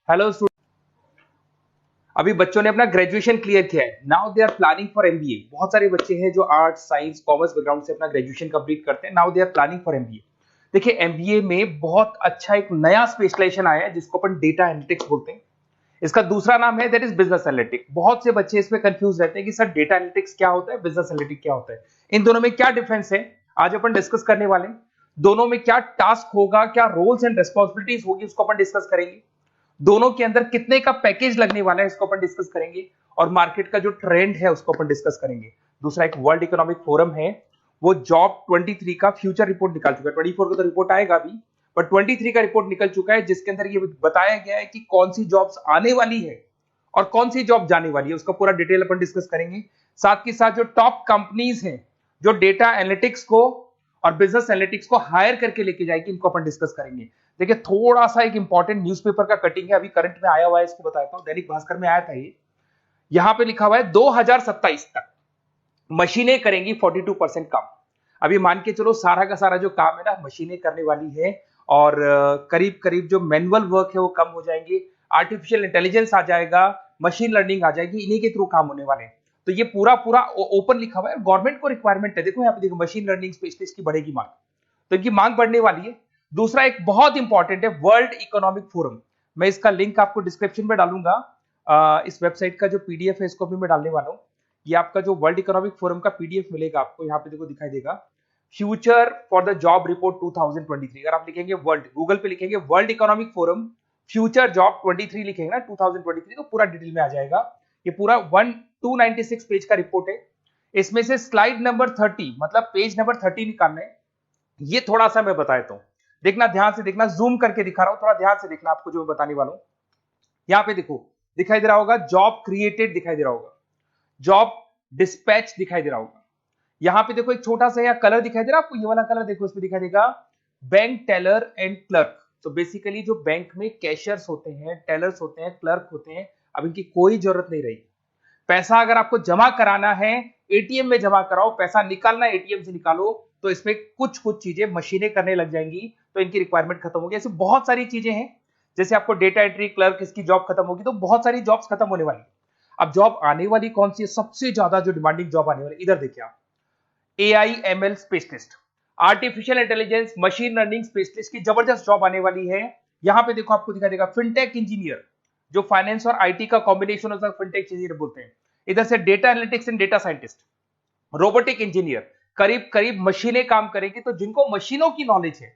Hello student. अभी बच्चों ने अपना ग्रेजुएशन क्लियर किया है। Now they are planning for MBA. बहुत सारे बच्चे हैं जो आर्ट्स, साइंस, कॉमर्स बैकग्राउंड से अपना ग्रेजुएशन कंप्लीट करते हैं। Now they are planning for MBA. देखिए, एमबीए में बहुत अच्छा एक नया स्पेशलाइजेशन आया है जिसको अपन डेटा एनालिटिक्स बोलते हैं। इसका दूसरा नाम है दैट इज बिजनेस एनालिटिक्स। बहुत से बच्चे इसमें कंफ्यूज रहते हैं कि सर डेटा एनालिटिक्स क्या होता है, बिजनेस एनालिटिक्स क्या होता है, इन दोनों में क्या डिफरेंस है। आज अपन डिस्कस करने वाले हैं। दोनों में क्या टास्क होगा, क्या रोल्स एंड रिस्पॉन्सिबिलिटीज होगी, उसको अपन डिस्कस करेंगे। दोनों के अंदर कितने का पैकेज लगने वाला है इसको अपन डिस्कस करेंगे। और मार्केट का जो ट्रेंड है उसको अपन डिस्कस करेंगे। दूसरा एक वर्ल्ड इकोनॉमिक फोरम है, वो जॉब 23 का फ्यूचर रिपोर्ट निकाल चुका है। 24 का तो रिपोर्ट आएगा अभी, पर 23 का रिपोर्ट निकल चुका है जिसके अंदर ये बताया गया है कि कौन सी जॉब्स आने वाली है और कौन सी जॉब जाने वाली है। उसका पूरा डिटेल अपन डिस्कस करेंगे। साथ के साथ जो टॉप कंपनीज हैं जो डेटा एनालिटिक्स को और बिजनेस एनालिटिक्स को हायर करके लेके जाएगी, इनको अपन डिस्कस करेंगे। देखिए, थोड़ा सा एक इंपॉर्टेंट न्यूज़पेपर का कटिंग है, अभी करंट में आया हुआ है, इसको बताता हूं। दैनिक भास्कर में आया था ये। यहां पे लिखा हुआ है 2027 तक मशीनें करेंगी 42% काम। अभी मान के चलो सारा का सारा जो काम है ना मशीनें करने वाली है, और करीब करीब जो मैनुअल वर्क है वो कम हो जाएंगे। आर्टिफिशियल इंटेलिजेंस आ जाएगा, मशीन लर्निंग आ जाएगी, इन्हीं के थ्रू काम होने वाले हैं। तो ये पूरा पूरा ओपन लिखा हुआ है। गवर्नमेंट को रिक्वायरमेंट है। देखो यहाँ पे देखो, मशीन लर्निंग स्पेशलिस्ट की बढ़ेगी मांग, तो इनकी मांग बढ़ने वाली है। दूसरा एक बहुत इंपॉर्टेंट है वर्ल्ड इकोनॉमिक फोरम। मैं इसका लिंक आपको डिस्क्रिप्शन में डालूंगा। इस वेबसाइट का जो पीडीएफ है इसको भी मैं डालने वाला हूँ। ये आपका जो वर्ल्ड इकोनॉमिक फोरम का पीडीएफ मिलेगा आपको, यहाँ पे देखो दिखाई देगा, future for the job report 2023। अगर आप लिखेंगे वर्ल्ड, गूगल पे लिखेंगे world Economic forum future job 23 लिखेंगे ना 2023, तो पूरा डिटेल में आ जाएगा। ये पूरा 296 पेज का रिपोर्ट है। इसमें से स्लाइड नंबर 30 मतलब पेज नंबर 30 निकालना है। ये थोड़ा सा मैं बताता हूं, देखना ध्यान से, देखना, जूम करके दिखा रहा हूं, थोड़ा ध्यान से देखना आपको जो मैं बताने वाला हूं। यहां पे देखो दिखाई दे रहा होगा जॉब क्रिएटेड, दिखाई दे रहा होगा जॉब डिस्पैच, दिखाई दे रहा होगा। यहां पे देखो एक छोटा सा यहाँ कलर दिखाई दे रहा है आपको, ये वाला कलर देखो, इसमें दिखाई देगा बैंक टेलर एंड क्लर्क। तो बेसिकली जो बैंक में कैशियर्स होते हैं, टेलर्स होते हैं, क्लर्क होते हैं, अब इनकी कोई जरूरत नहीं रही। पैसा अगर आपको जमा कराना है एटीएम में जमा कराओ, पैसा निकालना है एटीएम से निकालो, तो इसमें कुछ कुछ चीजें मशीनें करने लग जाएंगी, तो इनकी रिक्वायरमेंट खत्म होगी। ऐसे बहुत सारी चीजें हैं, जैसे आपको डेटा एंट्री क्लर्क, इसकी जॉब खत्म होगी, तो बहुत सारी जॉब्स खत्म होने वाली। अब जॉब आने वाली कौन सी है, सबसे ज्यादा जो डिमांडिंग जॉब आने वाली, इधर देखिए आप, AI ML specialist, artificial intelligence machine learning specialist की जबरदस्त जॉब आने वाली है। यहां पे देखो आपको दिखाई देगा फिनटेक इंजीनियर, जो फाइनेंस और आईटी का कॉम्बिनेशन होता है, फिनटेक इंजीनियर बोलते हैं। इधर से data analytics and data scientist, robotic engineer, करीब करीब मशीनें काम करेगी। तो जिनको मशीनों की नॉलेज है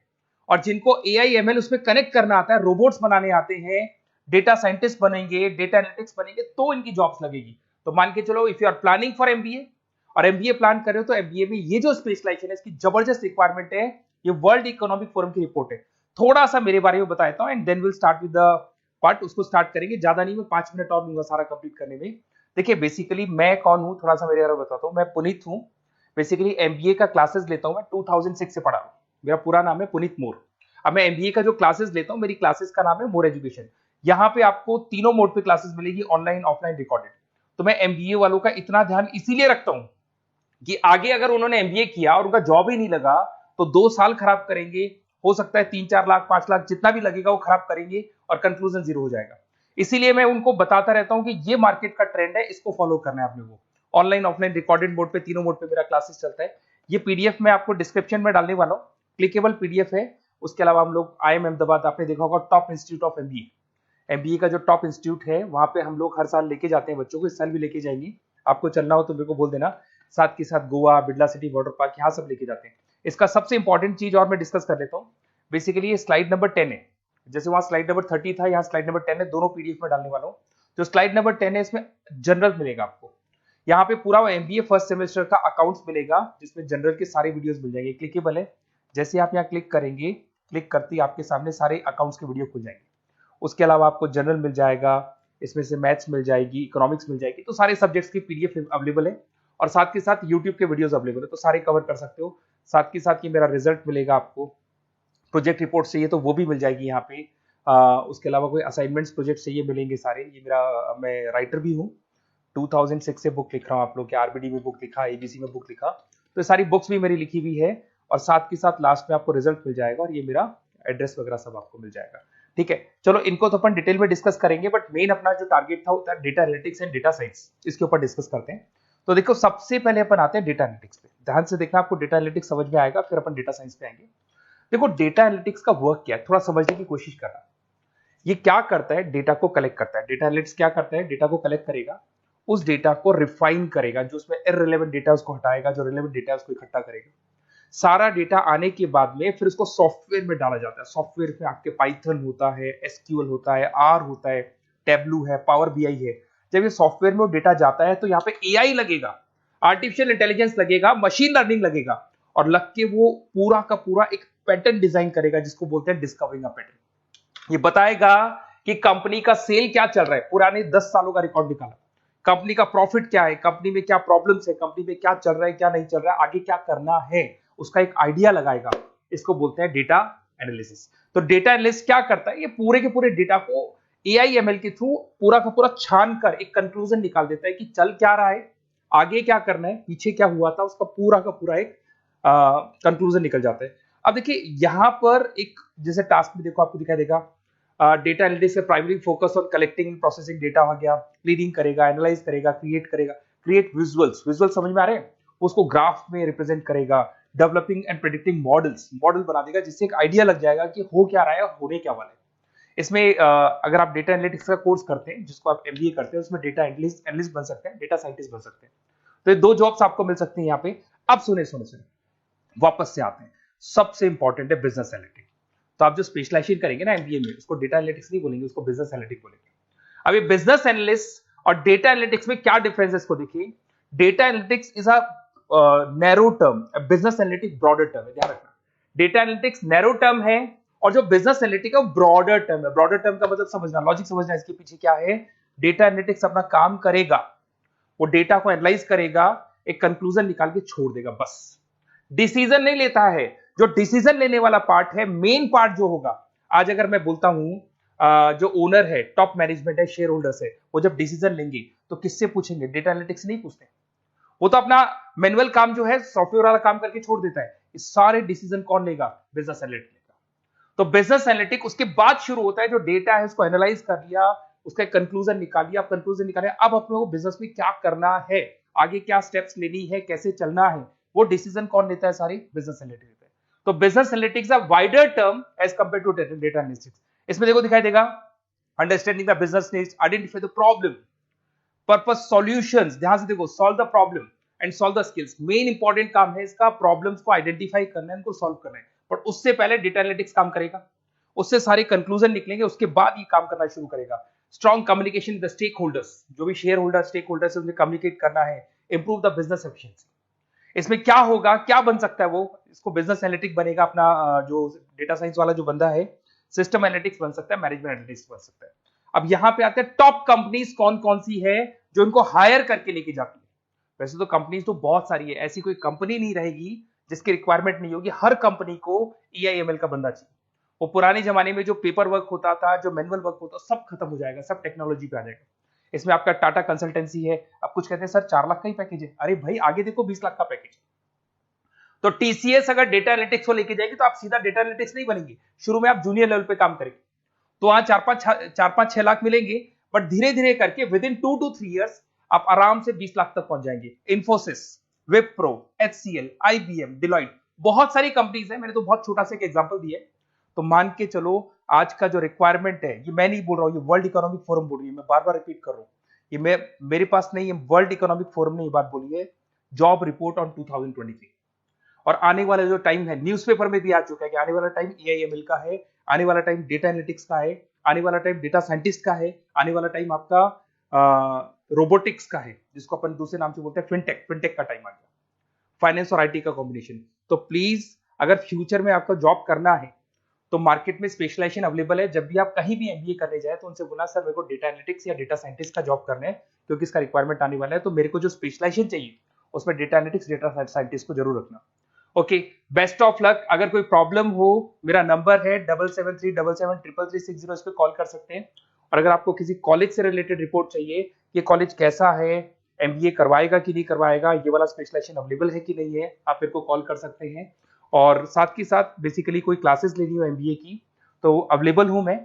और जिनको एआई एमएल उसमें कनेक्ट करना आता है, रोबोट्स बनाने आते हैं, डेटा साइंटिस्ट बनेंगे, डेटा एनालिटिक्स बनेंगे, तो इनकी जॉब्स लगेगी। तो मान के चलो if you are planning for MBA और एमबीए प्लान कर रहे हो, तो एमबीए में ये जो स्पेशलाइजेशन है इसकी जबरदस्त रिक्वायरमेंट है। ये वर्ल्ड इकोनॉमिक फोरम की रिपोर्ट है। थोड़ा सा मेरे बारे में बताता हूं and then will start with the part. उसको स्टार्ट करेंगे, ज्यादा नहीं, मैं 5 मिनट और लूंगा सारा कंप्लीट करने में। देखिए बेसिकली मैं कौन हूं, थोड़ा सा मेरे बारे में बताता हूं। मैं पुनीत हूं। बेसिकली एमबीए का क्लासेस लेता हूं मैं, 2006 से पढ़ा हूं। मेरा पूरा नाम है पुनीत मोर। अब मैं एमबीए का जो क्लासेस लेता हूं, मेरी क्लासेस का नाम है मोर एजुकेशन। यहाँ पे आपको तीनों मोड पे क्लासेस मिलेगी, ऑनलाइन, ऑफलाइन, रिकॉर्डेड। तो मैं एमबीए वालों का इतना ध्यान इसीलिए रखता हूं कि आगे अगर उन्होंने एमबीए किया और उनका जॉब ही नहीं लगा, तो 2 साल खराब करेंगे। हो सकता है 3-4 लाख 5 लाख जितना भी लगेगा वो खराब करेंगे और कंक्लूजन जीरो हो जाएगा। इसीलिए मैं उनको बताता रहता हूं कि ये मार्केट का ट्रेंड है, इसको फॉलो करना है आपने। वो ऑनलाइन, ऑफलाइन, रिकॉर्डेड मोड पे, तीनों मोड पे मेरा क्लासेस चलता है। ये पीडीएफ मैं आपको डिस्क्रिप्शन में डालने वाला हूँ, क्लिकेबल पीडीएफ है। उसके अलावा हम लोग आईएम अहमदाबाद, आपने देखा होगा top institute of MBA, MBA का जो टॉप इंस्टीट्यूट है, वहां पे हम लोग हर साल लेके जाते हैं बच्चों को। इस साल भी लेके जाएंगे। आपको चलना हो तो मेरे को बोल देना। साथ के साथ Goa, Birla city water park, यहाँ सब लेके जाते हैं। इसका सबसे इंपॉर्टेंट चीज और मैं डिस्कस कर लेता हूँ। बेसिकली ये स्लाइड नंबर 10 है, जैसे वहां स्लाइड नंबर 30 था, यहाँ स्लाइड नंबर 10 है। दोनों पीडीएफ में डालने वाला हूँ। जो स्लाइड नंबर 10 है इसमें जनरल मिलेगा आपको। यहाँ पे पूरा एमबीए फर्स्ट सेमेस्टर का अकाउंट्स मिलेगा, जिसमें जनरल के सारे वीडियोस मिल जाएंगे, क्लिकेबल है। जैसे आप यहाँ क्लिक करेंगे, क्लिक करते ही आपके सामने सारे अकाउंट्स के वीडियो खुल जाएंगे। उसके अलावा आपको जनरल मिल जाएगा, इसमें से मैथ्स मिल जाएगी, इकोनॉमिक्स मिल जाएगी, तो सारे सब्जेक्ट्स की पीडीएफ अवेलेबल है। और साथ के साथ यूट्यूब के वीडियोस अवेलेबल है, तो सारे कवर कर सकते हो। साथ के साथ ये मेरा रिजल्ट मिलेगा आपको। प्रोजेक्ट रिपोर्ट चाहिए तो वो भी मिल जाएगी यहाँ पे। उसके अलावा कोई असाइनमेंट्स, प्रोजेक्ट चाहिए, मिलेंगे सारे। ये मेरा, मैं राइटर भी हूँ, 2006 से बुक लिख रहा हूँ। आप लोग के आरबीडी में बुक लिखा, एबीसी में बुक लिखा, तो ये सारी बुक्स भी मेरी लिखी हुई है। और साथ के साथ लास्ट में आपको रिजल्ट मिल जाएगा, और ये मेरा एड्रेस वगैरह सब आपको मिल जाएगा। ठीक है, चलो इनको तो अपन डिटेल में डिस्कस करेंगे, बट मेन अपना जो टारगेट था होता है data analytics and data science, इसके ऊपर डिस्कस करते हैं। तो देखो सबसे पहले अपन आते हैं डेटा एनालिटिक्स पे। ध्यान से देखना, आपको डेटा एनालिटिक्स समझ में आएगा, फिर अपन डेटा साइंस पे आएंगे। देखो डेटा एनालिटिक्स का वर्क क्या है, थोड़ा समझने की कोशिश करना। ये क्या करता है, डेटा को कलेक्ट करता है। डेटा एनालिटिक्स क्या करता है, डेटा को कलेक्ट करेगा, उस डेटा को रिफाइन करेगा, जो उसमें इररिलेवेंट डेटा है उसको हटाएगा, जो रिलेवेंट डेटा है उसको इकट्ठा करेगा। सारा डेटा आने के बाद में फिर उसको सॉफ्टवेयर में डाला जाता है। सॉफ्टवेयर में आपके पाइथन होता है, एसक्यूएल होता है, आर होता है, टेब्लू है, पावर बीआई है। जब ये सॉफ्टवेयर में वो डेटा जाता है तो यहाँ पे एआई लगेगा, आर्टिफिशियल इंटेलिजेंस लगेगा, मशीन लर्निंग लगेगा, और लग के वो पूरा का पूरा एक पैटर्न डिजाइन करेगा, जिसको बोलते हैं डिस्कवरिंग अ पैटर्न। ये बताएगा कि कंपनी का सेल क्या चल रहा है, पुराने 10 सालों का रिकॉर्ड निकाला, कंपनी का प्रॉफिट क्या है, कंपनी में क्या प्रॉब्लम्स है, कंपनी में क्या चल रहा है क्या नहीं चल रहा है, आगे क्या करना है, उसका एक आइडिया लगाएगा। इसको बोलते हैं डेटा एनालिसिस। तो डेटा एनालिस्ट क्या करता है, ये पूरे के पूरे डेटा को एआई एमएल के थ्रू पूरा का पूरा छान कर एक कंक्लूजन निकाल देता है कि चल क्या रहा है, आगे क्या करना है, पीछे क्या हुआ था, उसका पूरा का पूरा एक कंक्लूजन निकल जाता है। अब देखिए यहां पर एक जैसे टास्क में देखो आपको दिखाई देगा, डेटा एनालिटिक्स में primary focus on collecting and processing data हो गया, क्लीनिंग करेगा, एनालाइज करेगा, क्रिएट करेगा, क्रिएट विजुअल्स, विजुअल समझ में आ रहे हैं, उसको ग्राफ में रिप्रेजेंट करेगा, developing and predicting models, model बना देगा जिससे एक आइडिया लग जाएगा कि हो क्या रहा है और होने क्या वाला है। इसमें अगर आप डेटा एनालिटिक्स का कोर्स करते हैं, जिसको आप एमबीए करते हैं, उसमें डेटा एनालिस्ट बन सकते हैं, डेटा साइंटिस्ट बन सकते हैं। तो ये 2 जॉब्स आपको मिल सकती हैं यहाँ पे। अब सुने सुने सुने वापस से आते हैं, सबसे इंपॉर्टेंट है बिजनेस एनालिटिक्स। तो आप जो स्पेशलाइजेशन करेंगे ना एमबीए में, उसको डेटा एनालिटिक्स नहीं बोलेंगे, उसको बिजनेस एनालिटिक्स बोलेंगे। अब ये बिजनेस एनालिस्ट और डेटा एनालिटिक्स में क्या डिफरेंस है इसको देखिए। Data analytics is a narrow term, business analytics broader term है, ध्यान रखना। डेटा एनालिटिक्स नैरो टर्म है और जो बिजनेस एनालिटिक्स है ब्रॉडर टर्म है। ब्रॉडर टर्म का मतलब समझना, लॉजिक समझना, इसके पीछे क्या है। डेटा एनालिटिक्स अपना काम करेगा, वो डेटा को एनालाइज करेगा, एक कंक्लूजन निकाल के छोड़ देगा, बस। डिसीजन नहीं लेता है। जो डिसीजन लेने वाला पार्ट है, मेन पार्ट जो होगा, आज अगर मैं बोलता हूं जो ओनर है, टॉप मैनेजमेंट है, शेयर होल्डर्स है, वो जब डिसीजन लेंगे तो किससे पूछेंगे, डेटा एनालिटिक्स नहीं पूछते। वो तो अपना मैनुअल काम जो है, सॉफ्टवेयर वाला काम करके छोड़ देता है। इस सारे डिसीजन कौन लेगा, बिजनेस एनालिटिक्स लेगा। तो बिजनेस एनालिटिक्स उसके बाद शुरू होता है, जो डेटा है उसको एनालाइज कर लिया, उसका कंक्लूजन निकाल लिया, कंक्लूजन निकाले, अब अपने को बिजनेस में क्या करना है, आगे क्या स्टेप्स लेनी है, कैसे चलना है, वो डिसीजन कौन लेता है, सारी बिजनेस एनालिटिक्स लेता है। तो business analytics a wider term as compare to data analytics. इसमें देखो दिखाई देगा, understanding the business needs, identify the problem, purpose, solutions, ध्यान से देखो, solve the problem and solve the skills. Main important काम है इसका, प्रॉब्लम्स को आइडेंटिफाई करना है, उनको सॉल्व करना है। पर उससे पहले डेटा एनालिटिक्स काम करेगा, उससे सारे कंक्लूजन निकलेंगे, उसके बाद ये काम करना शुरू करेगा। Strong communication with stakeholders, जो भी शेयर होल्डर स्टेक होल्डर से उन्हें कम्युनिकेट करना है, इंप्रूव द बिजनेस एफिशिएंसी। इसमें क्या होगा, क्या बन सकता है वो, इसको बिजनेस एनालिटिक्स बनेगा अपना, जो डेटा साइंस वाला जो बंदा है, सिस्टम एनालिटिक्स बन सकता है, मैनेजमेंट एनालिटिक्स बन सकता है। अब यहां पे आते हैं टॉप कंपनीज कौन कौन सी है जो इनको हायर करके लेके जाती है। वैसे तो कंपनीज तो बहुत सारी है, ऐसी कोई कंपनी नहीं रहेगी जिसकी रिक्वायरमेंट नहीं होगी। हर कंपनी को ईआईएमएल का बंदा चाहिए। वो पुराने जमाने में जो पेपर वर्क होता था, जो मैनुअल वर्क होता था, सब खत्म हो जाएगा, सब टेक्नोलॉजी पे आ जाएगा। इसमें आपका टाटा कंसल्टेंसी है। अब कुछ कहते हैं सर 4 लाख का ही पैकेज है, अरे भाई आगे देखो 20 लाख का पैकेज। तो टीसीएस अगर डेटा एनालिटिक्स को लेके जाएगी तो आप सीधा डेटा एनालिटिक्स नहीं बनेंगे, शुरू में आप जूनियर लेवल पे काम करेंगे, तो वहां 4-5-6 लाख मिलेंगे, बट धीरे धीरे करके विद इन 2 to 3 years आप आराम से 20 लाख तक पहुंच जाएंगे। Infosys, Wipro, HCL, IBM, Deloitte, बहुत सारी कंपनीज है। मैंने तो बहुत छोटा सा एक एग्जांपल दिया है। तो मान के चलो आज का जो रिक्वायरमेंट है, ये मैं नहीं बोल रहा हूं, ये वर्ल्ड इकोनॉमिक फोरम बोल रही है, मैं बार बार रिपीट कर रहा हूं, ये मेरे पास नहीं है, वर्ल्ड इकोनॉमिक फोरम ने ये बात बोली है, जॉब रिपोर्ट ऑन 2023। और आने वाला जो टाइम है, न्यूज़पेपर में भी आ चुका है कि आने वाला टाइम एआईएमएल का है, आने वाला टाइम डेटा एनालिटिक्स का है, आने वाला टाइम डेटा साइंटिस्ट का है, आने वाला टाइम आपका रोबोटिक्स का है, जिसको अपन दूसरे नाम से बोलते हैं फिनटेक। फिनटेक का टाइम आ गया, फाइनेंस और आईटी का कॉम्बिनेशन। तो प्लीज अगर फ्यूचर में आपका जॉब करना है तो मार्केट में स्पेशलाइजेशन अवेलेबल है। जब भी आप कहीं भी एमबीए करने जाए तो उनसे बोला, सर मेरे को डेटा एनालिटिक्स या डेटा साइंटिस्ट का जॉब करना है, क्योंकि इसका रिक्वायरमेंट आने वाला है, तो मेरे को जो स्पेशलाइजेशन चाहिए उसमें डेटा एनालिटिक्स, डेटा साइंटिस्ट को जरूर रखना। Okay, best of luck. अगर कोई प्रॉब्लम हो, मेरा नंबर है 7737733360, इस पे कॉल कर सकते हैं। और अगर आपको किसी कॉलेज से रिलेटेड रिपोर्ट चाहिए, ये कॉलेज कैसा है, एमबीए करवाएगा कि नहीं करवाएगा, ये वाला स्पेशलाइजेशन अवेलेबल है कि नहीं है, आप मेरे को कॉल कर सकते हैं। और साथ ही साथ बेसिकली कोई क्लासेस लेनी हो एमबीए की तो अवेलेबल हूं मैं।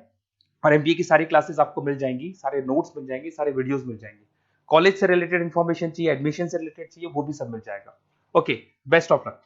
और एमबीए की सारी क्लासेस आपको मिल जाएंगी, सारे नोट्स मिल जाएंगे, सारे वीडियोस मिल जाएंगे। कॉलेज से रिलेटेड इन्फॉर्मेशन चाहिए, एडमिशन से रिलेटेड चाहिए, वो भी सब मिल जाएगा। Okay, best of luck.